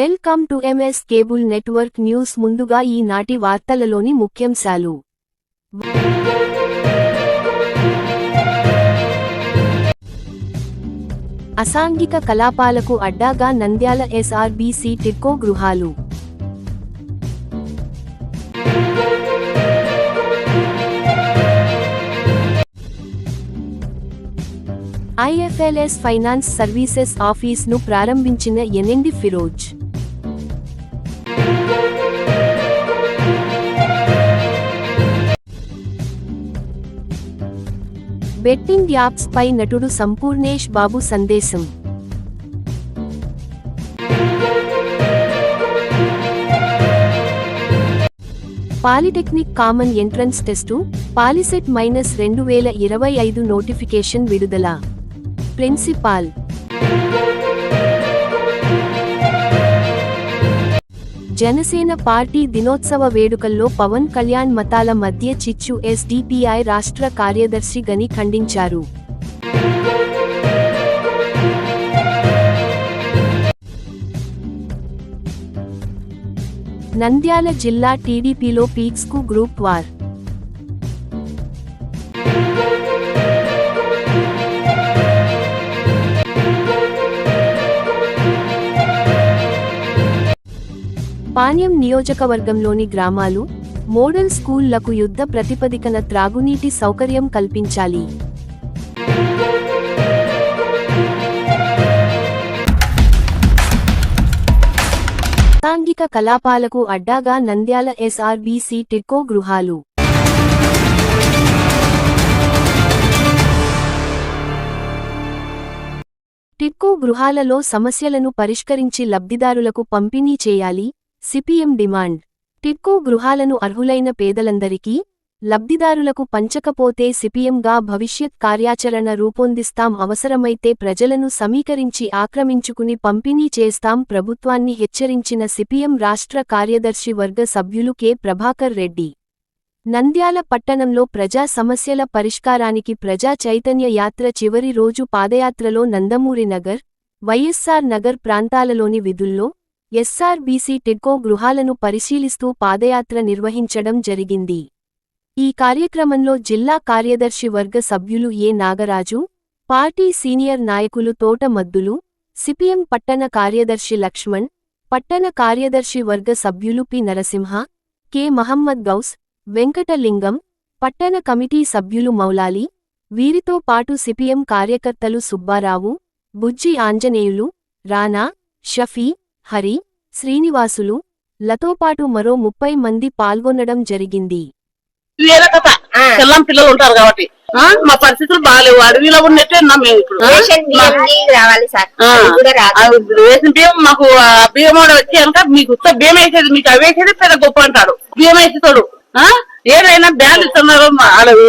Welcome to MS cable network news. ముందుగా ఈనాటి వార్తలలోని ముఖ్యాంశాలు. అసాంఘిక కలాపాలకు అడ్డాగా నంద్యాల ఎస్ఆర్బీసీ టిడ్కో గృహాలు. ఐఎఫ్ఎల్ఎస్ ఫైనాన్స్ సర్వీసెస్ ఆఫీస్ను ప్రారంభించిన ఎన్ఎండి ఫిరోజ్. బెట్టింగ్ యాప్స్ పై నటుడు సంపూర్ణేష్ బాబు సందేశం. Polytechnic common entrance test POLYCET -2025 notification విడుదల. ప్రిన్సిపాల్. జనసేన పార్టీ దినోత్సవ వేడుకల్లో పవన్ కళ్యాణ్ మతాల మధ్య చిచ్చు ఎస్డిపిఐ రాష్ట్ర కార్యదర్శి గని ఖండించారు. నంద్యాల జిల్లా టీడీపీలో పీక్స్కు గ్రూప్ వార్. పాణ్యం నియోజకవర్గంలోని గ్రామాలు, మోడల్ స్కూళ్లకు యుద్ధ ప్రతిపదికన త్రాగునీటి సౌకర్యం కల్పించాలి. అసాంఘిక కలాపాలకు అడ్డాగా నంద్యాల ఎస్ఆర్బీసీ టిడ్కో గృహాలు. టిడ్కో గృహాలలో సమస్యలను పరిష్కరించి లబ్ధిదారులకు పంపిణీ చేయాలి. CPM demand. టిడ్కో గృహాలను అర్హులైన పేదలందరికీ, లబ్ధిదారులకు పంచకపోతే సిపిఎంగా భవిష్యత్ కార్యాచరణ రూపొందిస్తాం. అవసరమైతే ప్రజలను సమీకరించి ఆక్రమించుకుని పంపిణీ చేస్తాం. ప్రభుత్వాన్ని హెచ్చరించిన సిపిఎం రాష్ట్ర కార్యదర్శి వర్గ సభ్యులు కె ప్రభాకర్ రెడ్డి. నంద్యాల పట్టణంలో ప్రజా సమస్యల పరిష్కారానికి ప్రజా చైతన్య యాత్ర చివరి రోజు పాదయాత్రలో నందమూరి నగర్, వైఎస్ఆర్ నగర్ ప్రాంతాలలోని విధుల్లో ఎస్ఆర్బీసీ టిడ్కో గృహాలను పరిశీలిస్తూ పాదయాత్ర నిర్వహించడం జరిగింది. ఈ కార్యక్రమంలో జిల్లా కార్యదర్శి వర్గ సభ్యులు ఎ నాగరాజు, పార్టీ సీనియర్ నాయకులు తోట మద్దులు, సిపిఎం పట్టణ కార్యదర్శి లక్ష్మణ్, పట్టణ కార్యదర్శి వర్గ సభ్యులు పి నరసింహ, కె మహమ్మద్ గౌస్, వెంకటలింగం, పట్టణ కమిటీ సభ్యులు మౌలాలి, వీరితో పాటు సిపిఎం కార్యకర్తలు సుబ్బారావు, బుజ్జి ఆంజనేయులు, రానా, షఫీ, హరి, శ్రీనివాసులు, లతోపాటు మరో 30 మంది పాల్గొనడం జరిగింది. పిల్లలు ఉంటారు కాబట్టి మా పరిస్థితులు బాగాలేవు. అడవిలో ఉన్నట్టే మేము ఇప్పుడు రేషన్ బియ్యం మాకు బియ్యం వచ్చి కనుక మీకు బియ్యం వేసేది, మీకు అవి వేసేది పెద్ద గొప్ప అంటాడు. బియ్యం వేసేతాడు. ఏదైనా బ్యాలు ఇస్తున్నారు,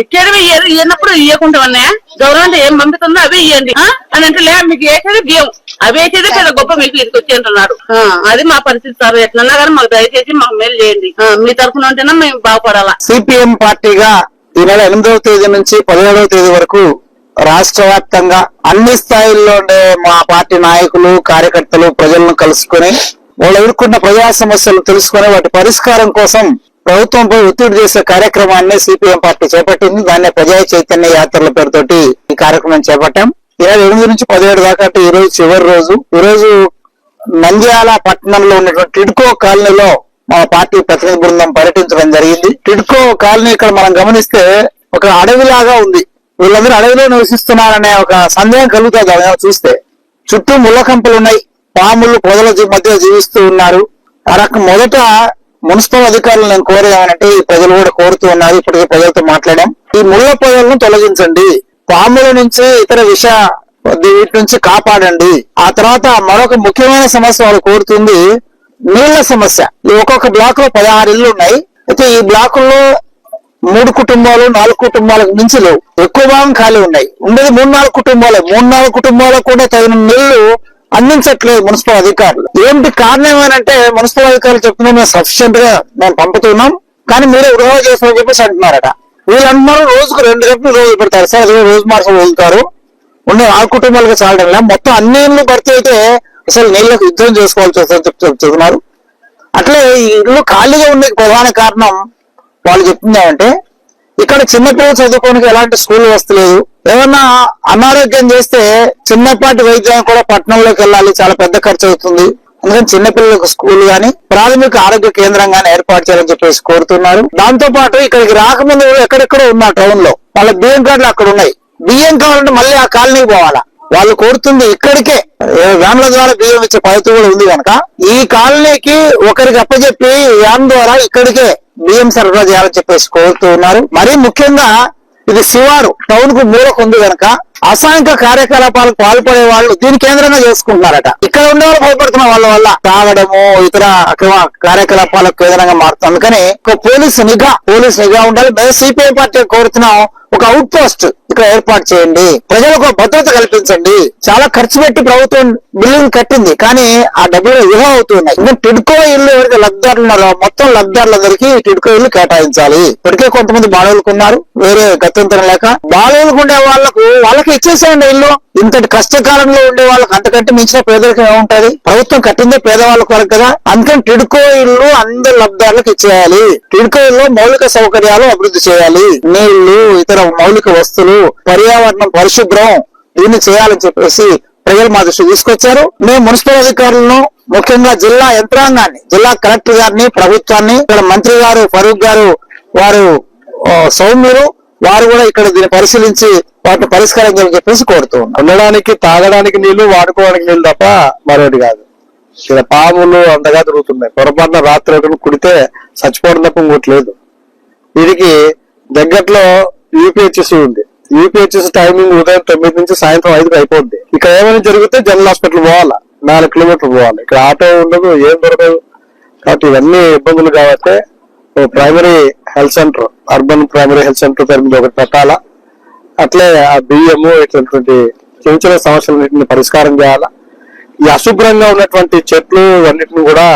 ఇచ్చేది ఇయ్యనప్పుడు ఇవ్వకుండా ఉన్నాయా? గవర్నమెంట్ ఏం పంపుతుందో అవి ఇవ్వండి అని అంటే లే, మీకు వేసేది బియ్యం అవి వేసేది పెద్ద గొప్ప, మీకు ఇది వచ్చి అంటున్నాడు. అది మా పరిస్థితి సార్. ఎట్లన్నా కానీ మాకు దయచేసి మాకు మేలు చేయండి. మీ తరఫున ఉంటేనే మేము బాగుపడాలా. సిపిఎం పార్టీగా ఈ నెల 8వ తేదీ నుంచి 17వ తేదీ వరకు రాష్ట్ర వ్యాప్తంగా అన్ని స్థాయిల్లో ఉండే మా పార్టీ నాయకులు, కార్యకర్తలు ప్రజలను కలుసుకుని వాళ్ళు ఎదుర్కొన్న ప్రజా సమస్యలు తెలుసుకుని వాటి పరిష్కారం కోసం ప్రభుత్వంపై ఒత్తిడి చేసే కార్యక్రమాన్ని సిపిఎం పార్టీ చేపట్టింది. దాన్ని ప్రజా చైతన్య యాత్రల పేరుతోటి ఈ కార్యక్రమం చేపట్టాం. 8 నుంచి 17 దాకా ఈ రోజు చివరి రోజు. ఈ రోజు నంద్యాల పట్టణంలో ఉన్నటువంటి టిడ్కో కాలనీలో మా పార్టీ ప్రతినిధి బృందం పర్యటించడం జరిగింది. టిడ్కో కాలనీ ఇక్కడ మనం గమనిస్తే ఒక అడవిలాగా ఉంది. వీళ్ళందరూ అడవిలో నివసిస్తున్నారనే ఒక సందేహం కలుగుతుంది అవి చూస్తే. చుట్టూ ముళ్ళ కంపలు ఉన్నాయి, పాములు పొదల మధ్య జీవిస్తూ ఉన్నారు. ఆ రకం మొదట మున్సిపల్ అధికారులు నేను కోరేదానంటే ఈ ప్రజలు కూడా కోరుతూ ఉన్నారు. ఇప్పటికే ప్రజలతో మాట్లాడాం. ఈ ముళ్ళ పొదలను తొలగించండి, పాముల నుంచి ఇతర వీటి నుంచి కాపాడండి. ఆ తర్వాత మరొక ముఖ్యమైన సమస్య వాళ్ళు కోరుతుంది నీళ్ల సమస్య. ఒక్కొక్క బ్లాక్ లో 16 ఇళ్లు ఉన్నాయి. అయితే ఈ బ్లాకుల్లో 3 కుటుంబాలు 4 కుటుంబాలకు మించి లేవు. ఎక్కువ భాగం ఖాళీ ఉన్నాయి. ఉండేది 3-4 కుటుంబాలే. 3-4 కుటుంబాలకు కూడా తగిన నీళ్లు అందించట్లేదు మున్సిపల్ అధికారులు. ఏంటి కారణం ఏమంటే మున్సిపల్ అధికారులు చెప్తున్నారు మేము సఫిషియెంట్ గా మేము పంపుతున్నాం, కానీ మీరే వృధా చేస్తామని చెప్పేసి అంటున్నారట. వీళ్ళు అంటున్నారు రోజుకు 2 గంటలు రోజు పెడతారు సార్, రోజు మార్చం వదులుతారు. ఉండే 4 కుటుంబాలకు చాలడం మొత్తం అన్ని ఇళ్ళు భర్తీ అయితే అసలు నీళ్ళకు యుద్ధం చేసుకోవాల్సి వస్తుందని చెప్తున్నారు. అట్లే ఈ ఇల్లు ఖాళీగా ఉండే ప్రధాన కారణం వాళ్ళు చెప్తున్నారంటే ఇక్కడ చిన్నపిల్లలు చదువుకోవడానికి ఎలాంటి స్కూల్ వస్తలేదు. ఏమన్నా అనారోగ్యం చేస్తే చిన్నపాటి వైద్యానికి కూడా పట్టణంలోకి వెళ్ళాలి, చాలా పెద్ద ఖర్చు అవుతుంది. అందుకని చిన్నపిల్లలకు స్కూల్ గాని ప్రాథమిక ఆరోగ్య కేంద్రం గాని ఏర్పాటు చేయాలని చెప్పేసి కోరుతున్నారు. దాంతో పాటు ఇక్కడికి రాకముందు ఎక్కడెక్కడో ఉన్నారు టౌన్ లో, వాళ్ళ బియ్యం కార్డులు అక్కడ ఉన్నాయి. బియ్యం కావాలంటే మళ్ళీ ఆ కాలనీకి పోవాలా. వాళ్ళు కోరుతుంది ఇక్కడికే వ్యాన్ల ద్వారా బియ్యం ఇచ్చే పద్ధతి కూడా ఉంది కనుక ఈ కాలనీకి ఒకరికి అప్పచెప్పి వ్యాన్ ద్వారా ఇక్కడికే బియ్యం సరఫరా చేయాలని చెప్పేసి కోరుతూ ఉన్నారు. మరీ ముఖ్యంగా ఇది శివారు టౌన్ కు మూలకు ఉంది కనుక అసాంఘిక కార్యకలాపాలకు పాల్పడే వాళ్ళు దీని కేంద్రంగా చేసుకుంటున్నారట. ఇక్కడ ఉండే వాళ్ళు భయపడుతున్న వాళ్ళ వల్ల తాగడము ఇతర అక్రమ కార్యకలాపాలకు కేంద్రంగా మారుతుంది. అందుకని ఒక పోలీసు నిఘా ఉండాలి. మేము సిపిఐ పార్టీ కోరుతున్నాం, ఒక అవుట్ పోస్ట్ ఇక్కడ ఏర్పాటు చేయండి, ప్రజలకు భద్రత కల్పించండి. చాలా ఖర్చు పెట్టి ప్రభుత్వం బిల్డింగ్ కట్టింది, కానీ ఆ డబ్బులు వృధా అవుతున్నాయి. ఇంకా టిడ్కో ఇల్లు ఎవరైతే లబ్ధిదారులు ఉన్నారో మొత్తం లబ్ధిదారులందరికీ టిడ్కో ఇల్లు కేటాయించాలి. ఇప్పటికే కొంతమంది బాలవులకు ఉన్నారు, వేరే గత్యంతరం లేక బాలవులకు ఉండే వాళ్ళకి ఇచ్చేసేయండి ఇల్లు. ఇంతటి కష్టకాలంలో ఉండే వాళ్ళకి అంతకంటే మించిన పేదరికం ఏముంటది? ప్రభుత్వం కట్టిందే పేదవాళ్ళ కొరకు కదా. అందుకని టిడ్కో ఇల్లు అందరు లబ్ధిదారులకు ఇచ్చేయాలి. టిడ్కో ఇల్లు మౌలిక సౌకర్యాలు అభివృద్ధి చేయాలి. నీళ్లు, ఇతర మౌలిక వస్తువులు, పర్యావరణం పరిశుభ్రం దీన్ని చేయాలని చెప్పేసి ప్రజలు మా దృష్టి తీసుకొచ్చారు. మేము మున్సిపల్ అధికారులను, ముఖ్యంగా జిల్లా యంత్రాంగాన్ని, జిల్లా కలెక్టర్ గారిని, ప్రభుత్వాన్ని, ఇక్కడ మంత్రి గారు ఫరూక్ గారు వారు సౌమ్యులు, వారు కూడా ఇక్కడ దీన్ని పరిశీలించి వాటిని పరిష్కారం చేయాలని చెప్పేసి కోరుతూ ఉన్నాం. ఉండడానికి తాగడానికి నీళ్లు, వాడుకోవడానికి నీళ్లు తప్ప మరొకటి కాదు. ఇక్కడ పాములు అంతగా తిరుగుతున్నాయి. పొరపాటున రాత్రి ఒకటి కుడితే చచ్చిపోవడం తప్ప ఇంకోట్లేదు. వీరికి దగ్గరలో యూపీహెచ్ఎస్ ఉంది. యూపీహెచ్ఎస్ టైమింగ్ ఉదయం 9 నుంచి సాయంత్రం 5 అయిపోద్ది. ఇక్కడ ఏమైనా జరిగితే జనరల్ హాస్పిటల్ పోవాలా, 4 కిలోమీటర్లు పోవాలి. ఇక్కడ ఆటో ఉండదు, ఏం దొరకదు. కాబట్టి ఇవన్నీ ఇబ్బందులు కాబట్టి primary health centre, urban primary health centre పేరు మీద ఒకటి పెట్టాలా. అట్లే ఆ బియ్యము ఇట్లాంటి చిన్న చిన్న సమస్యలన్నింటినీ పరిష్కారం చేయాలా. ఈ అశుభ్రంగా ఉన్నటువంటి చెట్లు అన్నిటిని కూడా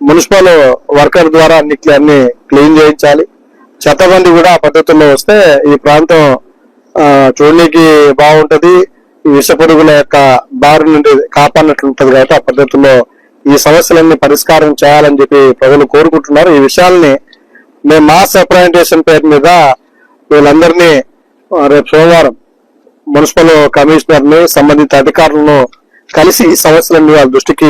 మున్సిపల్ వర్కర్ ద్వారా అన్ని క్లీన్ చేయించాలి. చెత్తబండి కూడా ఆ పద్ధతుల్లో వస్తే ఈ ప్రాంతం చూడడానికి బాగుంటది. ఈ విష పురుగుల యొక్క బారి నుండి కాపాడినట్లుంటది. కాబట్టి ఆ పద్ధతుల్లో ఈ సమస్యలన్నీ పరిష్కారం చేయాలని చెప్పి ప్రజలు కోరుకుంటున్నారు. ఈ విషయాల్ని మేము మాస్ రిప్రజెంటేషన్ పేరు మీద వీళ్ళందరినీ రేపు సోమవారం మున్సిపల్ కమిషనర్ ని, సంబంధిత అధికారులను కలిసి ఈ సమస్యలన్నీ వాళ్ళ దృష్టికి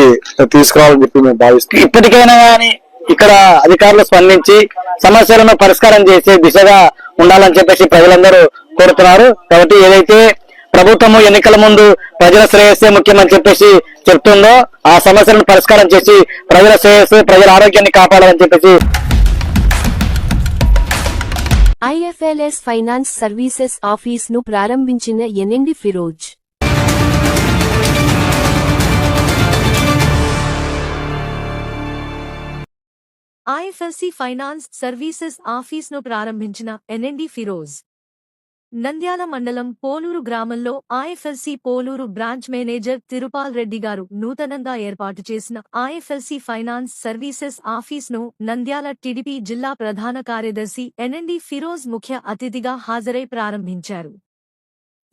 తీసుకురావాలని చెప్పి మేము భావిస్తున్నాం. ఇప్పటికైనా కానీ ఇక్కడ అధికారులు స్పందించి సమస్యలను పరిష్కారం చేసే దిశగా ఉండాలని చెప్పేసి ప్రజలందరూ కోరుతున్నారు. కాబట్టి ఏదైతే ప్రభుత్వము ఎన్నికల ముందు ప్రజల శ్రేయస్సే ముఖ్యమని చెప్పేసి చెప్తుందో ఆ సమస్యలను పరిష్కారం చేసి ప్రజల శ్రేయస్సు, ప్రజల ఆరోగ్యాన్ని కాపాడాలని చెప్పేసి ఐఎఫ్ఎల్ఎస్ ఫైనాన్స్ సర్వీసెస్ ఆఫీస్ను ప్రారంభించిన ఎన్ఎండి ఫిరోజ్. ఐఎఫ్ఎల్సి ఫైనాన్స్ సర్వీసెస్ ఆఫీస్ను ప్రారంభించిన ఎన్ఎండి ఫిరోజ్. నంద్యాల మండలం పోలూరు గ్రామంలో ఐఎఫ్ఎల్సి పోలూరు బ్రాంచ్ మేనేజర్ తిరుపాల్ రెడ్డి గారు నూతనంగా ఏర్పాటు చేసిన ఐఎఫ్ఎల్సి ఫైనాన్స్ సర్వీసెస్ ఆఫీస్ను నంద్యాల టీడీపీ జిల్లా ప్రధాన కార్యదర్శి ఎన్ఎండి ఫిరోజ్ ముఖ్య అతిథిగా హాజరై ప్రారంభించారు.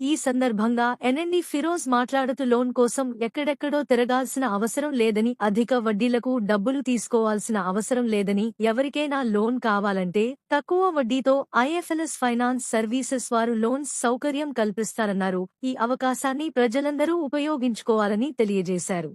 ఈ సందర్భంగా ఎన్ఎండి ఫిరోజ్ మాట్లాడుతూ లోన్ కోసం ఎక్కడెక్కడో తిరగాల్సిన అవసరం లేదని, అధిక వడ్డీలకు డబ్బులు తీసుకోవాల్సిన అవసరం లేదని, ఎవరికైనా లోన్ కావాలంటే తక్కువ వడ్డీతో ఐఎఫ్ఎల్ఎస్ ఫైనాన్స్ సర్వీసెస్ వారు లోన్స్ సౌకర్యం కల్పిస్తారన్నారు. ఈ అవకాశాన్ని ప్రజలందరూ ఉపయోగించుకోవాలని తెలియజేశారు.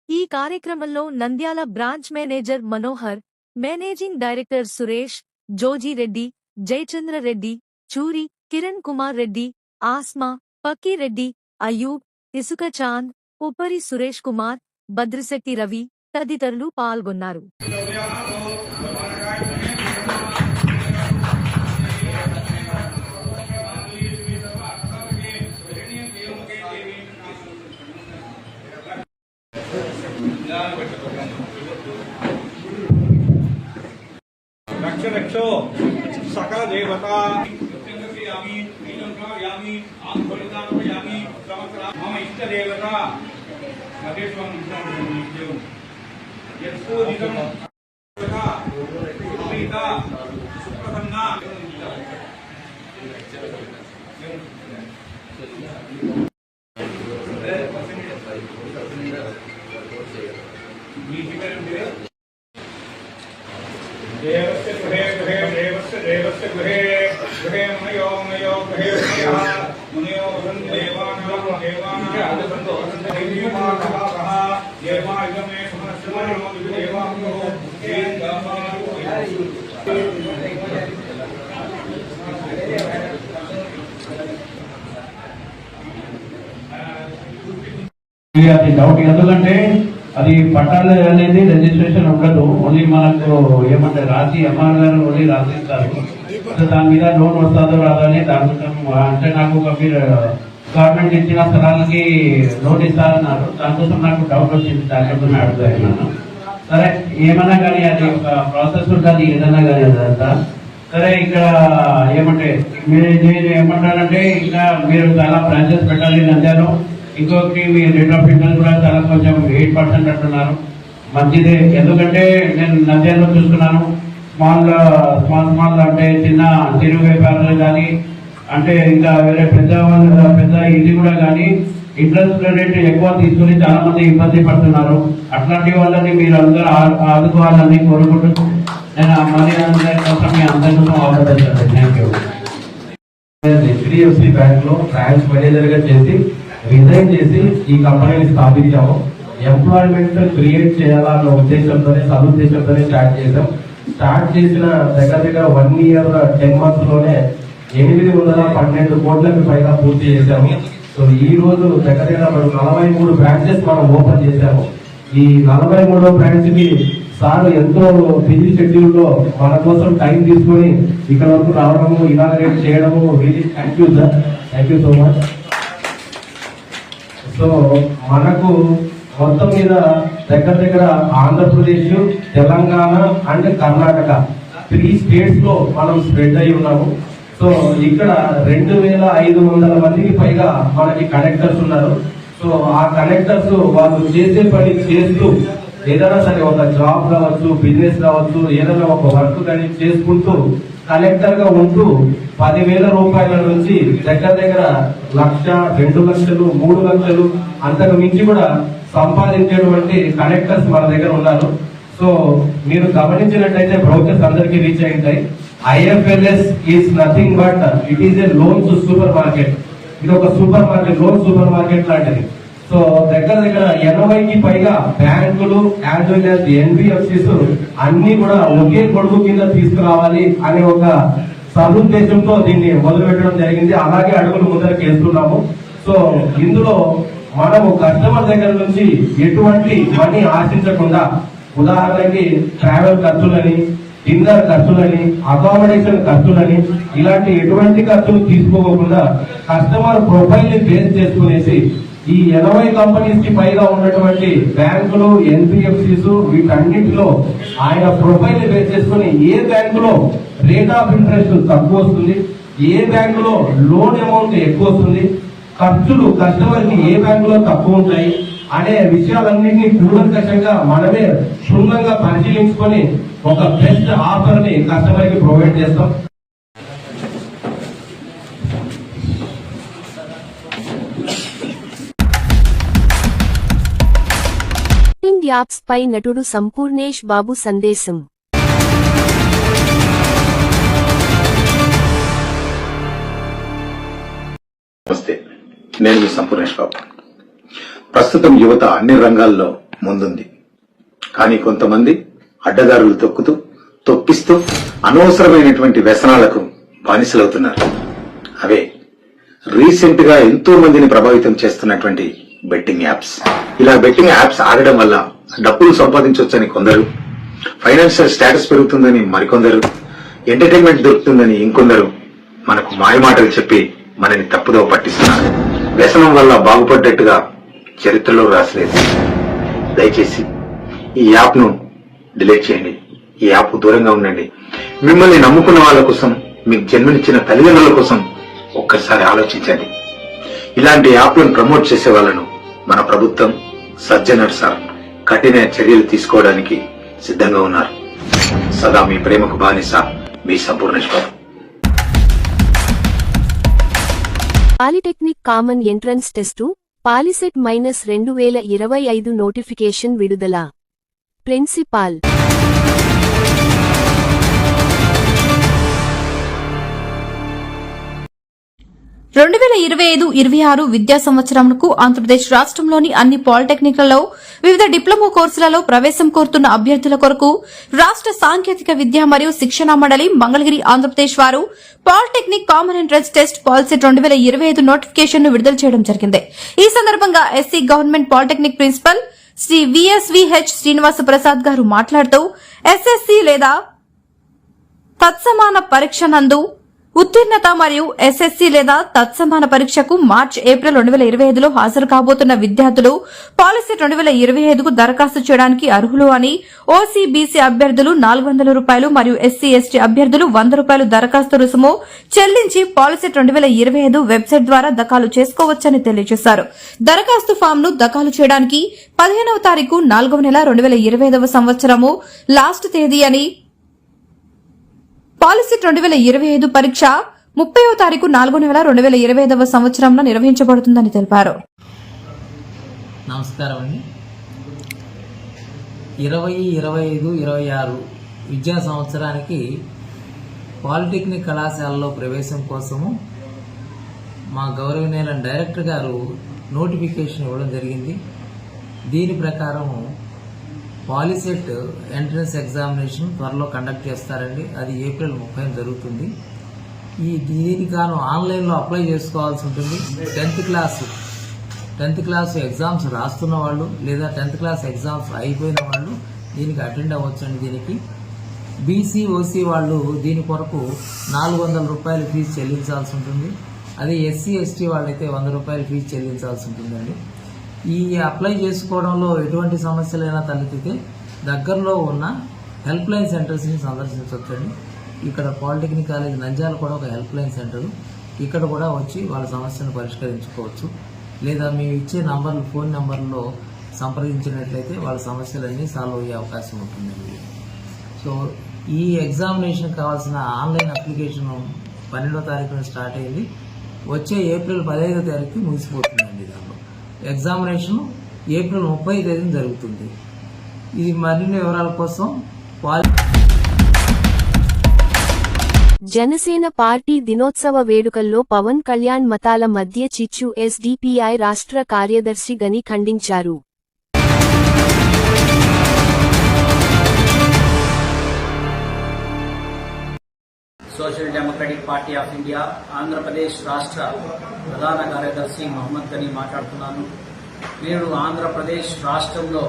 ఈ కార్యక్రమంలో Nandyal branch manager Manohar, managing director Suresh, Jojireddy, Jayachandra Reddy, Churi, Kiran Kumar Reddy, Asma, Pakkireddy, Ayub, ఇసుక చాంద్, ఉప్పరి సురేష్ కుమార్, భద్రశెట్టి రవి తదితరులు పాల్గొన్నారు. రక్షో సకల దేవతా మమ ఇష్ట దేవత సుప్రసన్న देवस्य गृहे गृहे देवस्य देवस्य गृहे गृहे मुनयो मुनयो गृहे मुनयो वदन् देवानां देवानां देवायमे समस्यमयो देवांगो అది డౌట్ ఎందుకంటే అది పట్టాలు అనేది రిజిస్ట్రేషన్ ఉండదు, ఓన్లీ మనకు ఏమంటే రాసి ఎంఆర్ గారు ఓన్లీ రాసిస్తారు. దాని మీద లోన్ వస్తుందో రాదో అని దానికోసం అంటే నాకు ఒక మీరు గవర్నమెంట్ ఇచ్చిన స్థలాలకి లోన్ ఇస్తారన్నారు. దానికోసం నాకు డౌట్ వచ్చింది, దానికోసం అడుగుతాను. సరే ఏమన్నా కానీ అది ఒక ప్రాసెస్ ఉంటుంది, ఏదన్నా కానీ అదంతా సరే. ఇక్కడ ఏమంటే నేను ఏమంటానంటే ఇంకా మీరు చాలా బ్రాంచెస్ పెట్టాలి నంద్యాలో. ఇంకొకటి మీ రేట్ ఆఫ్ ఇంట్రెస్ట్ కూడా చాలా కొంచెం 8% అంటున్నారు, మంచిదే. ఎందుకంటే నేను నంద్యాలలో చూసుకున్నాను, స్మాల్ అంటే చిన్న చిరు వ్యాపారాలు కానీ అంటే ఇంకా వేరే పెద్ద ఇది కూడా కానీ ఇంట్రెస్ట్ రేట్ ఎక్కువ తీసుకుని చాలా మంది ఇబ్బంది పడుతున్నారు. అట్లాంటి వాళ్ళని మీరు అందరూ ఆదుకోవాలని కోరుకుంటూ నేను మరి అందరి కోసం మీ అందరి కోసం ఆలోచిస్తాను. Thank you. HDFC బ్యాంక్ లో బ్రాంచ్ మేనేజర్ గా చేసి రిజైన్ చేసి ఈ కంపెనీని స్థాపించాము. ఎంప్లాయ్మెంట్ క్రియేట్ చేయాలన్న ఉద్దేశంతోనే సదుద్దేశంతోనే స్టార్ట్ చేసాం. స్టార్ట్ చేసిన దగ్గర 1 year 10 months లోనే 812 కోట్లకు పైగా పూర్తి చేశాము. సో ఈ రోజు దగ్గర 43 బ్రాంచెస్ మనం ఓపెన్ చేశాము. ఈ 43వ బ్రాంచ్ కి సార్ ఎంతో బిజీ షెడ్యూల్ లో మన కోసం టైం తీసుకొని ఇక్కడ వరకు రావడము, ఇనాగరేట్ చేయడము, really thank you sir, thank you so much. So మనకు మొత్తం మీద దగ్గర ఆంధ్రప్రదేశ్, తెలంగాణ అండ్ కర్ణాటక 3 states లో మనం స్ప్రెడ్ అయి ఉన్నాము. సో ఇక్కడ 2500 మందికి పైగా మనకి కనెక్టర్స్ ఉన్నారు. సో ఆ కనెక్టర్స్ వాళ్ళు చేసే పని చేస్తూ ఏదైనా సరే ఒక జాబ్ కావచ్చు, బిజినెస్ కావచ్చు, ఏదైనా ఒక వర్క్ కానీ చేసుకుంటూ కలెక్టర్ గా ఉంటూ 10,000 రూపాయల నుంచి దగ్గర 1,00,000, 2 లక్షలు, 3 లక్షలు అంతకు మించి కూడా సంపాదించేటువంటి కలెక్టర్స్ మన దగ్గర ఉన్నారు. సో మీరు గమనించినట్టయితే బ్రోకర్స్ అందరికీ రీచ్ అయి ఉంటాయి. IFLS is nothing but it is a loans super market. ఇది ఒక super market, loan super market లాంటిది. సో దగ్గర 80కి పైగా బ్యాంకులు యాజ్ వెల్ యాజ్ NBFCs అన్ని కూడా ఒకే గొడుగు కింద తీసుకురావాలి అనే ఒక సదుద్దేశంతో దీన్ని మొదలు పెట్టడం జరిగింది. అలాగే అడుగులు ముందరకు వేస్తున్నాము. సో ఇందులో మనము కస్టమర్ దగ్గర నుంచి ఎటువంటి మనీ ఆశించకుండా, ఉదాహరణకి ట్రావెల్ ఖర్చులని, డిన్నర్ ఖర్చులని, అకామిడేషన్ ఖర్చులని ఇలాంటి ఎటువంటి ఖర్చులు తీసుకోకుండా కస్టమర్ ప్రొఫైల్ ని బేస్ చేసుకునేసి ఈ 80 కంపెనీస్ కి పైగా ఉన్నటువంటి బ్యాంకులు, NBFCs వీటన్నిటిలో ఆయన ప్రొఫైల్ బేస్ చేసుకుని ఏ బ్యాంకులో రేట్ ఆఫ్ ఇంట్రెస్ట్ తక్కువ వస్తుంది, ఏ బ్యాంకులో లోన్ అమౌంట్ ఎక్కువ వస్తుంది, ఖర్చులు కస్టమర్ కి ఏ బ్యాంకులో తక్కువ ఉంటాయి అనే విషయాలన్నింటినీ కూలంకషంగా మనమే క్షుణ్ణంగా పరిశీలించుకొని ఒక బెస్ట్ ఆఫర్ ని కస్టమర్ కి ప్రొవైడ్ చేస్తాం. యాప్స్ పై నటుడు సంపూర్ణేష్ బాబు సందేశం. నమస్తే, నేను మీ సంపూర్ణేష్ బాబు. ప్రస్తుతం యువత అన్ని రంగాల్లో ముందుంది. కానీ కొంతమంది అడ్డదారులు తొక్కిస్తూ అనవసరమైనటువంటి వ్యసనాలకు బానిసలవుతున్నారు. అవే రీసెంట్ గా ఎంతో మందిని ప్రభావితం చేస్తున్నటువంటి బెట్టింగ్ యాప్స్. ఇలా బెట్టింగ్ యాప్స్ ఆడడం వల్ల డబ్బులు సంపాదించవచ్చని కొందరు, ఫైనాన్షియల్ స్టేటస్ పెరుగుతుందని మరికొందరు, ఎంటర్టైన్మెంట్ దొరుకుతుందని ఇంకొందరు మనకు మాయమాటలు చెప్పి మనని తప్పుదోవ పట్టిస్తున్నారు. వ్యసనం వల్ల బాగుపడ్డట్టుగా చరిత్రలో రాసలేదు. దయచేసి ఈ యాప్ ను డిలీట్ చేయండి. ఈ యాప్ దూరంగా ఉండండి. మిమ్మల్ని నమ్ముకున్న వాళ్ళ కోసం, మీకు జన్మనిచ్చిన తల్లిదండ్రుల కోసం ఒక్కసారి ఆలోచించండి. ఇలాంటి యాప్లను ప్రమోట్ చేసే వాళ్ళను మన ప్రభుత్వం, సజ్జనర్ సార్ కఠిన చర్యలు తీసుకోవడానికి సిద్ధంగా ఉన్నారు. సదా మీ ప్రేమకు బానిస, మీ Sampoornesh Babu. Polytechnic common entrance test POLYCET -2025 notification విడుదల. ప్రిన్సిపాల్ 2025-26 విద్యా సంవత్సరంకు ఆంధ్రప్రదేశ్ రాష్ట్రంలోని అన్ని పాలిటెక్నిక్లలో వివిధ డిప్లొమా కోర్సులలో ప్రవేశం కోరుతున్న అభ్యర్థుల కొరకు రాష్ట్ర సాంకేతిక విద్య మరియు శిక్షణా మండలి మంగళగిరి ఆంధ్రప్రదేశ్ వారు polytechnic common entrance test POLYCET 2025 notification ను విడుదల చేయడం జరిగింది. ఈ సందర్భంగా SC government polytechnic principal Shri VSVH Srinivasa Prasad గారు మాట్లాడుతూ ఎస్ఎస్సీ లేదా తత్సమాన పరీక్ష నందు ఉత్తీర్ణత మరియు ఎస్ఎస్సీ లేదా తత్సమాన పరీక్షకు మార్చి-ఏప్రిల్ 2025లో హాజరు కాబోతున్న విద్యార్థులు పాలసీ 2025కు దరఖాస్తు చేయడానికి అర్హులు అని, ఓసీ బీసీ అభ్యర్థులు ₹400 మరియు ఎస్సీ ఎస్టీ అభ్యర్థులు ₹100 దరఖాస్తు రుసుము చెల్లించి పాలసీ 2025 వెబ్సైట్ ద్వారా దఖలు చేసుకోవచ్చని తెలియజేశారు. దరఖాస్తు ఫామ్ ను దఖలు చేయడానికి 15వ తారీఖు 4వ నెల 2025 సంవత్సరము లాస్ట్ తేదీ అని, పాలసీ 2025 పరీక్ష 30వ తారీఖు 4వ నెల 2025 సంవత్సరంలో నిర్వహించబడుతుందని తెలిపారు. నమస్కారం అండి. 2025-26 విద్యా సంవత్సరానికి పాలిటెక్నిక్ కళాశాలలో ప్రవేశం కోసము మా గౌరవనీయులైన డైరెక్టర్ గారు నోటిఫికేషన్ ఇవ్వడం జరిగింది. దీని ప్రకారం పాలిసెట్ ఎంట్రన్స్ ఎగ్జామినేషన్ త్వరలో కండక్ట్ చేస్తారండి. అది ఏప్రిల్ 30 జరుగుతుంది. దీనికి గాను ఆన్లైన్లో అప్లై చేసుకోవాల్సి ఉంటుంది. 10th క్లాస్ ఎగ్జామ్స్ రాస్తున్న వాళ్ళు లేదా 10th క్లాస్ ఎగ్జామ్స్ అయిపోయిన వాళ్ళు దీనికి అటెండ్ అవ్వచ్చండి. దీనికి బీసీ ఓసీ వాళ్ళు దీని కొరకు ₹400 ఫీజు చెల్లించాల్సి ఉంటుంది. అదే ఎస్సీ ఎస్టీ వాళ్ళైతే ₹100 ఫీజు చెల్లించాల్సి ఉంటుందండి. ఈ అప్లై చేసుకోవడంలో ఎటువంటి సమస్యలైనా తలెత్తితే దగ్గరలో ఉన్న హెల్ప్ లైన్ సెంటర్స్ని సందర్శించవచ్చండి. ఇక్కడ పాలిటెక్నిక్ కాలేజ్ నంద్యాల కూడా ఒక హెల్ప్ లైన్ సెంటర్, ఇక్కడ కూడా వచ్చి వాళ్ళ సమస్యను పరిష్కరించుకోవచ్చు. లేదా మేము ఇచ్చే ఫోన్ నంబర్లో సంప్రదించినట్లయితే వాళ్ళ సమస్యలన్నీ సాల్వ్ అయ్యే అవకాశం ఉంటుందండి. సో ఈ ఎగ్జామినేషన్ కావాల్సిన ఆన్లైన్ అప్లికేషన్ 12వ తారీఖున స్టార్ట్ అయింది. వచ్చే ఏప్రిల్ 15వ తారీఖు ముగిసిపోతుందండి. దాంట్లో ఎగ్జామినేషన్ ఏప్రిల్ 30వ తేదీన జరుగుతుంది. ఇది మరిన్ని వివరాల కోసం జనసేన పార్టీ దినోత్సవ వేడుకల్లో పవన్ కళ్యాణ్ మతాల మధ్య చిచ్చు ఎస్డిపిఐ రాష్ట్ర కార్యదర్శి గని ఖండించారు. Social democratic party of India Andhra Pradesh రాష్ట్ర ప్రధాన కార్యదర్శి మహమ్మద్ గని మాట్లాడుతున్నాను. నేను ఆంధ్రప్రదేశ్ రాష్ట్రంలో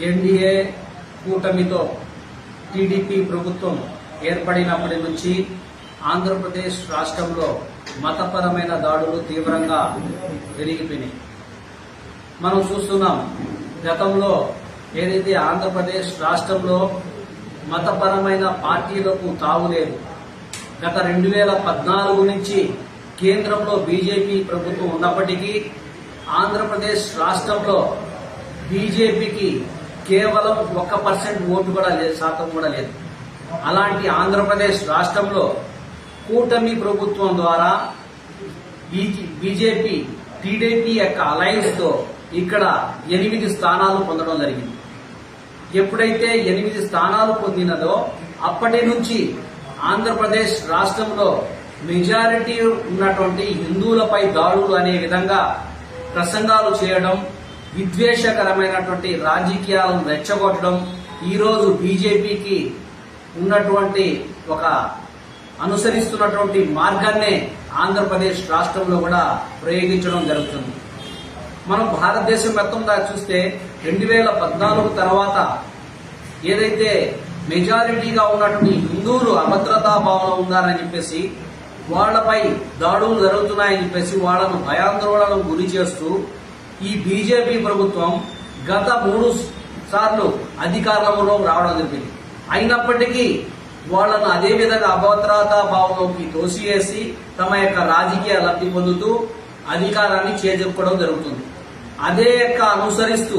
ఎన్డీఏ కూటమితో టీడీపీ ప్రభుత్వం ఏర్పడినప్పటి నుంచి ఆంధ్రప్రదేశ్ రాష్ట్రంలో మతపరమైన దాడులు తీవ్రంగా పెరిగిపోయినాయి. మనం చూస్తున్నాం, గతంలో ఏదైతే ఆంధ్రప్రదేశ్ రాష్ట్రంలో మతపరమైన పార్టీలకు తావులేదు. గత 2014 నుంచి కేంద్రంలో బీజేపీ ప్రభుత్వం ఉన్నప్పటికీ ఆంధ్రప్రదేశ్ రాష్ట్రంలో బీజేపీకి కేవలం 1% ఓటు కూడా లేదు, శాతం కూడా లేదు. అలాంటి ఆంధ్రప్రదేశ్ రాష్ట్రంలో కూటమి ప్రభుత్వం ద్వారా బీజేపీ టీడీపీ యొక్క అలయన్స్ తో ఇక్కడ 8 స్థానాలు పొందడం జరిగింది. ఎప్పుడైతే 8 స్థానాలు పొందినదో అప్పటి నుంచి ఆంధ్రప్రదేశ్ రాష్ట్రంలో మెజారిటీ ఉన్నటువంటి హిందువులపై దాడులు అనే విధంగా ప్రసంగాలు చేయడం, విద్వేషకరమైనటువంటి రాజకీయాలను రెచ్చగొట్టడం, ఈరోజు బీజేపీకి ఉన్నటువంటి ఒక అనుసరిస్తున్నటువంటి మార్గాన్నే ఆంధ్రప్రదేశ్ రాష్ట్రంలో కూడా ప్రయోగించడం జరుగుతుంది. మనం భారతదేశం మొత్తంగా చూస్తే 2014 తర్వాత ఏదైతే మెజారిటీగా ఉన్నటువంటి హిందువులు అభద్రతా భావన ఉన్నారని చెప్పేసి వాళ్లపై దాడులు జరుగుతున్నాయని చెప్పేసి వాళ్లను భయాందోళనకు గురి చేస్తూ ఈ బీజేపీ ప్రభుత్వం గత 3 సార్లు అధికారంలో రావడం జరిగింది. అయినప్పటికీ వాళ్లను అదే విధంగా అభద్రతా భావంలోకి తోసివేసి తమ యొక్క రాజకీయ లబ్ధి పొందుతూ అధికారాన్ని చేజెప్పుకోవడం జరుగుతుంది. అదే యొక్క అనుసరిస్తూ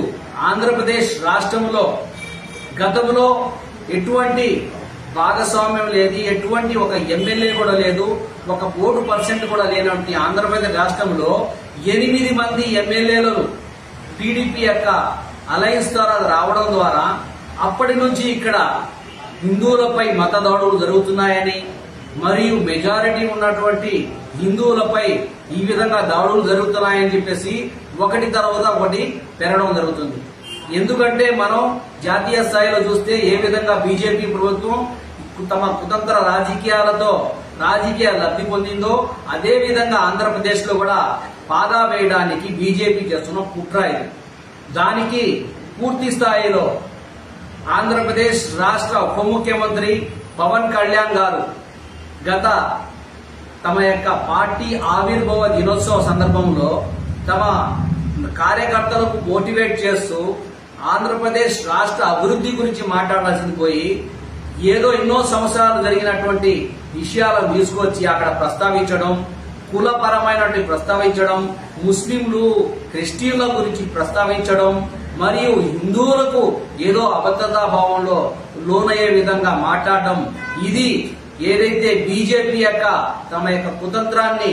ఆంధ్రప్రదేశ్ రాష్ట్రంలో గతంలో ఎటువంటి భాగస్వామ్యం లేదు, ఎటువంటి ఒక ఎమ్మెల్యే కూడా లేదు, ఒక ఓటు % కూడా లేనటువంటి ఆంధ్రప్రదేశ్ రాష్ట్రంలో 8 మంది ఎమ్మెల్యేలను టీడీపీ యొక్క అలయన్స్ ద్వారా రావడం ద్వారా అప్పటి నుంచి ఇక్కడ హిందువులపై మత దాడులు జరుగుతున్నాయని, మరియు మెజారిటీ ఉన్నటువంటి హిందువులపై ఈ విధంగా దాడులు జరుగుతున్నాయని చెప్పేసి ఒకటి తర్వాత ఒకటి పెరగడం జరుగుతుంది. ఎందుకంటే మనం జాతీయ స్థాయిలో చూస్తే ఏ విధంగా బీజేపీ ప్రభుత్వం తమ కుతంత్ర రాజకీయాలతో రాజకీయ లబ్ధి పొందిందో అదే విధంగా ఆంధ్రప్రదేశ్ లో కూడా పాగా వేయడానికి బీజేపీ చేస్తున్న కుట్ర ఇది. దానికి పూర్తి స్థాయిలో ఆంధ్రప్రదేశ్ రాష్ట్ర ఉప ముఖ్యమంత్రి పవన్ కళ్యాణ్ గారు గత తమ యొక్క పార్టీ ఆవిర్భావ దినోత్సవ సందర్భంలో తమ కార్యకర్తలకు మోటివేట్ చేస్తూ ఆంధ్రప్రదేశ్ రాష్ట్ర అభివృద్ధి గురించి మాట్లాడాల్సింది పోయి ఏదో ఎన్నో సంవత్సరాలు జరిగినటువంటి విషయాలను తీసుకొచ్చి అక్కడ ప్రస్తావించడం, కులపరమైనటువంటి ప్రస్తావించడం, ముస్లింలు క్రిస్టియన్ల గురించి ప్రస్తావించడం మరియు హిందువులకు ఏదో అభద్రతా భావంలో లోనయ్యే విధంగా మాట్లాడడం, ఇది ఏదైతే బీజేపీ యొక్క తమ యొక్క కుతంత్రాన్ని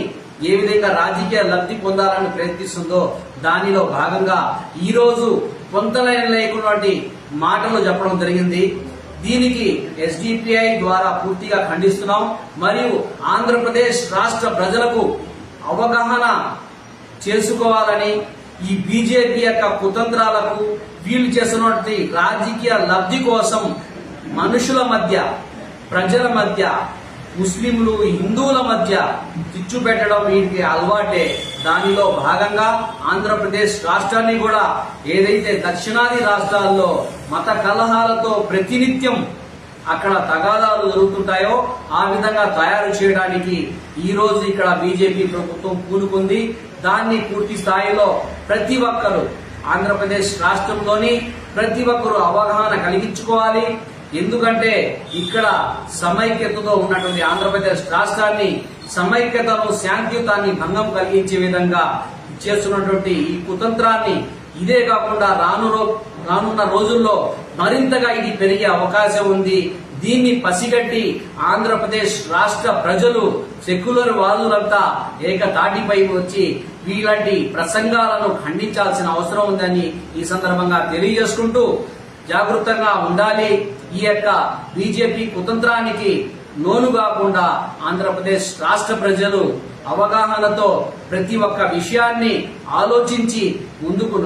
ఏ విధంగా రాజకీయ లబ్ధి పొందాలని ప్రయత్నిస్తుందో దానిలో భాగంగా ఈ రోజు పొంతలైన లేకున్నటువంటి మాటలు చెప్పడం జరిగింది. దీనికి ఎస్డిపిఐ ద్వారా పూర్తిగా ఖండిస్తున్నాం. మరియు ఆంధ్రప్రదేశ్ రాష్ట్ర ప్రజలకు అవగాహన చేసుకోవాలని, ఈ బీజేపీ యొక్క కుతంత్రాలకు వీళ్ళు చేస్తున్నటువంటి రాజకీయ లబ్ధి కోసం మనుషుల మధ్య, ప్రజల మధ్య, ముస్లింలు హిందువుల మధ్య చిచ్చు పెట్టడం వీటికి అలవాటే. దానిలో భాగంగా ఆంధ్రప్రదేశ్ రాష్ట్రాన్ని కూడా ఏదైతే దక్షిణాది రాష్ట్రాల్లో మత కలహాలతో ప్రతినిత్యం అక్కడ తగాదాలు జరుగుతుంటాయో ఆ విధంగా తయారు చేయడానికి ఈ రోజు ఇక్కడ బీజేపీ ప్రభుత్వం పూనుకుంది. దాన్ని పూర్తి స్థాయిలో ప్రతి ఒక్కరూ ఆంధ్రప్రదేశ్ రాష్ట్రంలోని ప్రతి ఒక్కరూ అవగాహన కలిగించుకోవాలి. ఎందుకంటే ఇక్కడ సమైక్యతతో ఉన్నటువంటి ఆంధ్రప్రదేశ్ రాష్ట్రాన్ని, సమైక్యతను, శాంతియుతాన్ని భంగం కలిగించే విధంగా చేస్తున్నటువంటి ఈ కుతంత్రాన్ని, ఇదే కాకుండా రానున్న రోజుల్లో మరింతగా ఇది పెరిగే అవకాశం ఉంది. దీన్ని పసిగట్టి ఆంధ్రప్రదేశ్ రాష్ట్ర ప్రజలు, సెక్యులర్ వాదులంతా ఏకతాటిపై వచ్చి ఇలాంటి ప్రసంగాలను ఖండించాల్సిన అవసరం ఉందని ఈ సందర్భంగా తెలియజేసుకుంటూ జాగృతంగా ఉండాలి. ఈ యొక్క బీజేపీ కుతంత్రానికి లోను కాకుండా ఆంధ్రప్రదేశ్ రాష్ట్ర ప్రజలు అవగాహనతో ప్రతి ఒక్క విషయాన్ని ఆలోచించి ముందుకు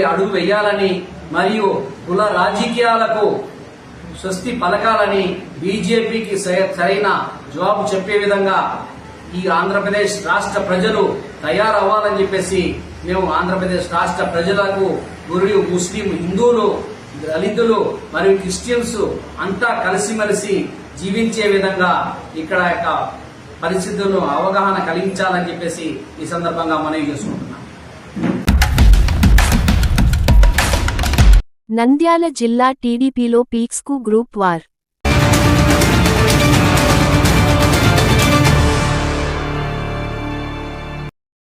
అడుగు వేయాలని మరియు కుల రాజకీయాలకు స్వస్తి పలకాలని, బీజేపీకి సరైన జవాబు చెప్పే విధంగా ఈ ఆంధ్రప్రదేశ్ రాష్ట్ర ప్రజలు తయారవ్వాలని చెప్పేసి మేము ఆంధ్రప్రదేశ్ రాష్ట్ర ప్రజలకు మరియు ముస్లిం, హిందువులు, దళితులు మరియు క్రిస్టియన్స్ అంతా కలిసిమెలిసి జీవించే విధంగా ఇక్కడ యొక్క పరిస్థితులను అవగాహన కలిగించాలని చెప్పేసి ఈ సందర్భంగా మనవి చేసుకుంటున్నాం. నంద్యాల జిల్లా టీడీపీలో పీక్స్కు గ్రూప్ వార్.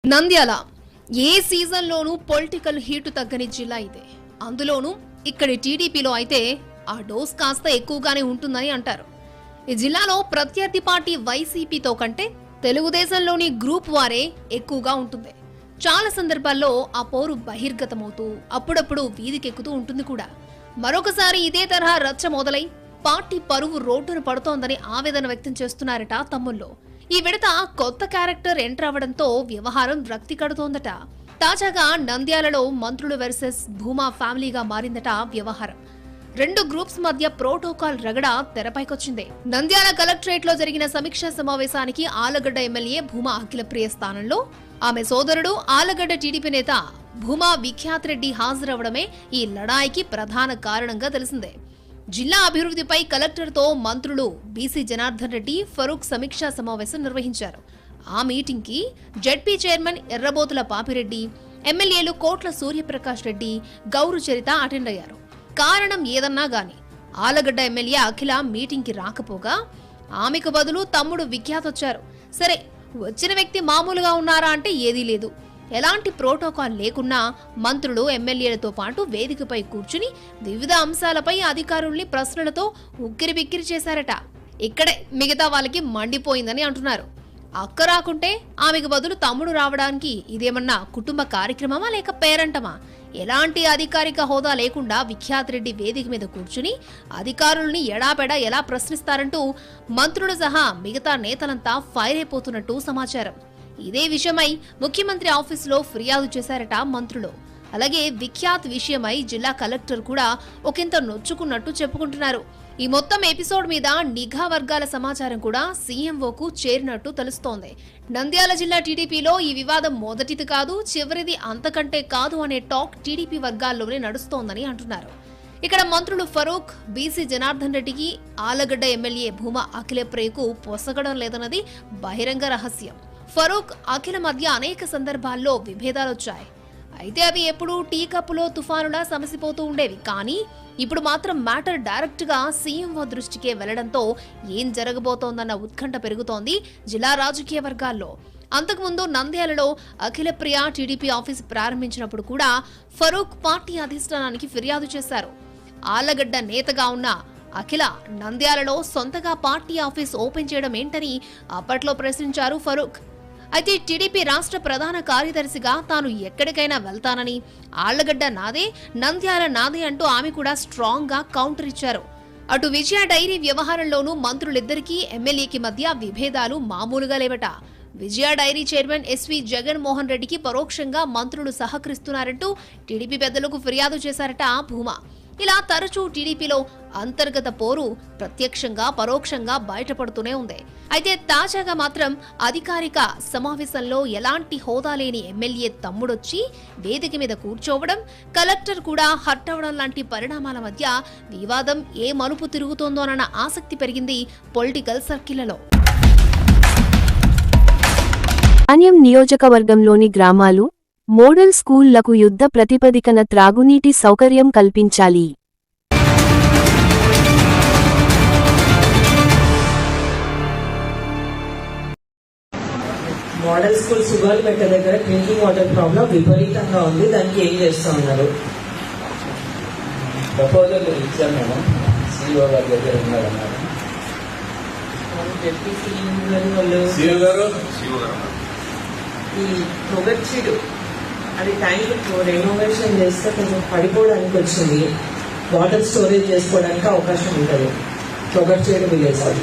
నంద్యాల ఏ సీజన్లోనూ పొలిటికల్ హీటు తగ్గని జిల్లా ఇదే. అందులోనూ ఇక్కడి టీడీపీలో అయితే ఆ డోస్ కాస్త ఎక్కువగానే ఉంటుందని అంటారు. ఈ జిల్లాలో ప్రత్యర్థి పార్టీ వైసీపీతో కంటే తెలుగుదేశంలోని గ్రూప్ వారే ఎక్కువగా ఉంటుంది. చాలా సందర్భాల్లో ఆ పోరు బహిర్గతమవుతూ అప్పుడప్పుడు వీధికెక్కుతూ ఉంటుంది కూడా. మరొకసారి ఇదే తరహా రచ్చ మొదలై పార్టీ పరువు రోడ్డున పడుతోందని ఆవేదన వ్యక్తం చేస్తున్నారట తమ్ముళ్ళు. ఈ విడత కొత్త క్యారెక్టర్ ఎంటర్ అవడంతో వ్యవహారం రక్తి కడుతోందట. తాజాగా నంద్యాలలో మంత్రులు వర్సెస్ భూమా ఫ్యామిలీగా మారిందట వ్యవహారం. రెండు గ్రూప్స్ మధ్య ప్రోటోకాల్ రగడ తెరపైకొచ్చింది. నంద్యాల కలెక్టరేట్ లో జరిగిన సమీక్షా సమావేశానికి ఆలగడ్డ ఎమ్మెల్యే భూమా అఖిలప్రియ స్థానంలో ఆమె సోదరుడు ఆలగడ్డ టీడీపీ నేత భూమా విఖ్యాత్ రెడ్డి హాజరవడమే ఈ లడాయికి ప్రధాన కారణంగా తెలిసిందే. జిల్లా అభివృద్ధిపై కలెక్టర్తో మంత్రులు బీసీ జనార్దన్ రెడ్డి, ఫరూక్ సమీక్షా సమావేశం నిర్వహించారు. ఆ మీటింగ్ కి జెడ్పీ చైర్మన్ ఎర్రబోతుల పాపిరెడ్డి, ఎమ్మెల్యేలు కోట్ల సూర్యప్రకాష్ రెడ్డి, గౌరు చరిత అటెండ్ అయ్యారు. కారణం ఏదన్నా గాని ఆలగడ్డ ఎమ్మెల్యే అఖిల మీటింగ్ కి రాకపోగా ఆమెకు బదులు తమ్ముడు విఖ్యాత్ వచ్చారు. సరే, వచ్చిన వ్యక్తి మామూలుగా ఉన్నారా అంటే ఏదీ లేదు. ఎలాంటి ప్రోటోకాల్ లేకున్నా మంత్రులు, ఎమ్మెల్యేలతో పాటు వేదికపై కూర్చుని వివిధ అంశాలపై అధికారుల్ని ప్రశ్నలతో ఉక్కిరిబిక్కిరి చేశారట. ఇక్కడే మిగతా వాళ్ళకి మండిపోయిందని అంటున్నారు. అక్క రాకుంటే ఆమెకు బదులు తమ్ముడు రావడానికి ఇదేమన్నా కుటుంబ కార్యక్రమమా లేక పేరంటమా? ఎలాంటి అధికారిక హోదా లేకుండా విఖ్యాత్ రెడ్డి వేదిక మీద కూర్చుని అధికారుల్ని ఎడాపెడా ఎలా ప్రశ్నిస్తారంటూ మంత్రులు సహా మిగతా నేతలంతా ఫైర్ అయిపోతున్నట్టు సమాచారం. ఇదే విషయమై ముఖ్యమంత్రి ఆఫీసులో ఫిర్యాదు చేశారట మంత్రులు. అలాగే విఖ్యాత్ విషయమై జిల్లా కలెక్టర్ కూడా ఒకంత నొచ్చుకున్నట్టు చెప్పుకుంటున్నారు. ఈ మొత్తం ఎపిసోడ్ మీద నిఘా వర్గాల సమాచారం కూడా సీఎంఓకు చేరినట్టు తెలుస్తోంది. నంద్యాల జిల్లా టీడీపీలో ఈ వివాదం మొదటిది కాదు, చివరిది అంతకంటే కాదు అనే టాక్ టీడీపీ వర్గాల్లోనే నడుస్తోందని అంటున్నారు. ఇక్కడ మంత్రులు ఫరూక్, బీసీ జనార్దన్ రెడ్డికి ఆలగడ్డ ఎమ్మెల్యే భూమా అఖిలప్రియకు పొసగడం లేదన్నది బహిరంగ రహస్యం. ఫరూక్, అఖిల మధ్య అనేక సందర్భాల్లో విభేదాలొచ్చాయి. అయితే అవి ఎప్పుడూ టీ కప్పులో తుఫానులా సమసిపోతూ ఉండేవి. కానీ ఇప్పుడు మాత్రం మ్యాటర్ డైరెక్ట్ గా సీఎంఓ దృష్టికే వెళ్లడంతో ఏం జరగబోతోందన్న ఉత్కంఠ పెరుగుతోంది జిల్లా రాజకీయ వర్గాల్లో. అంతకుముందు నంద్యాలలో అఖిలప్రియ టీడీపీ ఆఫీస్ ప్రారంభించినప్పుడు కూడా ఫరూక్ పార్టీ అధిష్టానానికి ఫిర్యాదు చేశారు. ఆళ్లగడ్డ నేతగా ఉన్న అఖిల నంద్యాలలో సొంతగా పార్టీ ఆఫీస్ ఓపెన్ చేయడం ఏంటని అప్పట్లో ప్రశ్నించారు ఫరూక్. అయితే టీడీపీ రాష్ట్ర ప్రధాన కార్యదర్శిగా తాను ఎక్కడికైనా వెళ్తానని, ఆళ్లగడ్డ నాదే, నంద్యాల నాదే అంటూ ఆమె కూడా స్ట్రాంగ్ గా కౌంటర్ ఇచ్చారు. అటు విజయ డైరీ వ్యవహారంలోనూ మంత్రులిద్దరికీ ఎమ్మెల్యేకి మధ్య విభేదాలు మామూలుగా లేవట. విజయ డైరీ చైర్మన్ ఎస్వి జగన్మోహన్ రెడ్డికి పరోక్షంగా మంత్రులు సహకరిస్తున్నారంటూ టీడీపీ పెద్దలకు ఫిర్యాదు చేశారట భూమా. ఇలా తరచూ టీడీపీలో అంతర్గత పోరు ప్రత్యక్షంగా పరోక్షంగా బయటపడుతూనే ఉంది. అయితే తాజాగా మాత్రం అధికారిక సమావేశంలో ఎలాంటి హోదా లేని ఎమ్మెల్యే తమ్ముడొచ్చి వేదిక మీద కూర్చోవడం, కలెక్టర్ కూడా హర్ట్ అవడం లాంటి పరిణామాల మధ్య వివాదం ఏ మలుపు తిరుగుతోందోనన్న ఆసక్తి పెరిగింది పొలిటికల్ సర్కిళ్లలో. పాణ్యం నియోజకవర్గంలోని గ్రామాలు, మోడల్ స్కూళ్లకు యుద్ధ ప్రతిపదికన త్రాగునీటి సౌకర్యం కల్పించాలి. మోడల్ స్కూల్ సుగాలిపేట దగ్గర డ్రింకింగ్ వాటర్ ప్రాబ్లం విపరీతంగా ఉంది. దానికి ఏం చేస్తా ఉన్నారు? ప్రపోజల్ ఇచ్చాం మేడం, సిఇఓ గారి దగ్గర ఉన్నారన్నారు. ఈ పొగచ్చిడు అది ట్యాంక్ రెనోవేషన్ చేస్తే కొంచెం పడిపోవడానికి వచ్చింది. వాటర్ స్టోరేజ్ చేసుకోవడానికి అవకాశం ఉంటుంది. పొగచ్చిడు విలేజ్ అది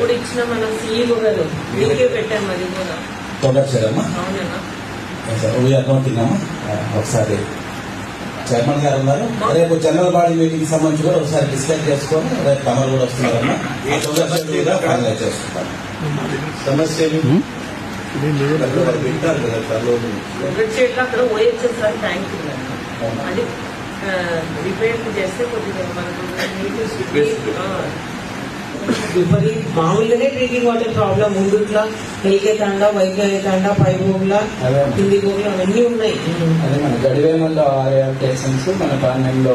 కూడా ఇచ్చిన మనం సీఈఓ గారు మీకే పెట్టాము. అది కూడా అవునన్నా ఒకసారి చైర్మన్ గారు ఉన్నారు. రేపు జనరల్ బాడీ మీటింగ్ సంబంధించి కూడా ఒకసారి డిస్కస్ చేసుకొని రేపు తమరు కూడా వస్తున్నారన్నా ఫైనలైజ్ చేసుకుంటారు. సమస్యలు అక్కడ ఓఎస్ఎస్ ట్యాంక్ అది రిపేర్ చేస్తే కొద్దిగా మామూలుగానే డ్రింకింగ్ వాటర్ ప్రాబ్లం ముందుట్లా ఎల్కే తాండా, వైద్య తాండా, పై భూముల, కింది భూములు అవన్నీ ఉన్నాయి. అదే మన గడివేమల్లో 6 అప్లికేషన్స్, మన పార్లమెంట్లో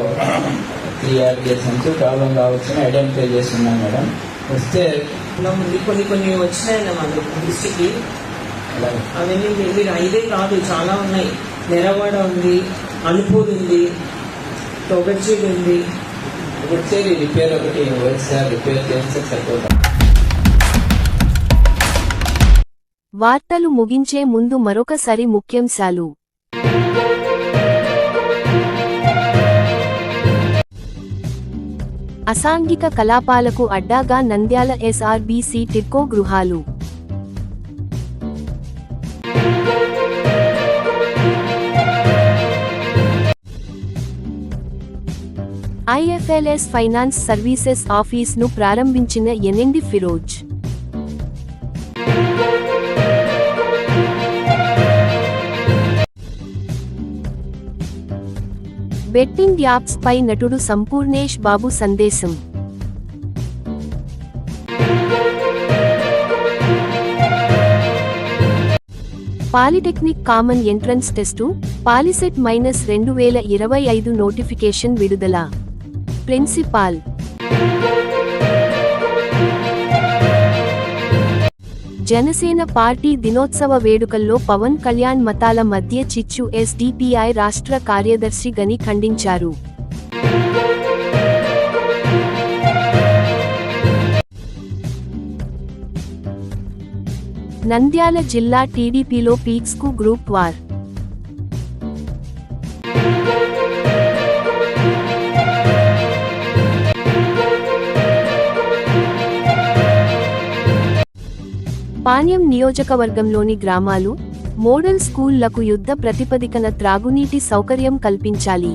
3 అప్లికేషన్స్ ప్రాబ్లం కావచ్చని ఐడెంటిఫై చేస్తున్నాం మేడం. వస్తే కొన్ని వచ్చినాయి మన దృష్టికి. అవన్నీ మీరు ఇదే కాదు, చాలా ఉన్నాయి. నెరవాడ ఉంది, అనుపూర్ ఉంది, తొగర్చీడు ఉంది. వచ్చేది రిపేర్ ఒకటి ఒకసారి రిపేర్ చేస్తే సరిపోతాం. వార్తలు ముగించే ముందు మరొకసారి ముఖ్యాంశాలు. అసాంఘిక కలాపాలకు అడ్డాగా నంద్యాల ఎస్ఆర్బీసీ టిడ్కో గృహాలు. ఐఎఫ్ఎల్ఎస్ ఫైనాన్స్ సర్వీసెస్ ఆఫీస్ను ప్రారంభించిన ఎన్ఎండి ఫిరోజ్. బెట్టింగ్ యాప్స్ పై నటుడు సంపూర్ణేష్ బాబు సందేశం. Polytechnic common entrance test POLYCET -2025 notification విడుదల. ప్రిన్సిపాల్. జనసేన పార్టీ దినోత్సవ వేడుకల్లో పవన్ కళ్యాణ్ మతాల మధ్య చిచ్చు ఎస్డిపిఐ రాష్ట్ర కార్యదర్శి గని ఖండించారు. నంద్యాల జిల్లా టీడీపీలో పీక్స్కు గ్రూప్ వార్. పాణ్యం నియోజకవర్గంలోని గ్రామాలు, మోడల్ స్కూళ్లకు యుద్ధ ప్రతిపదికన త్రాగునీటి సౌకర్యం కల్పించాలి.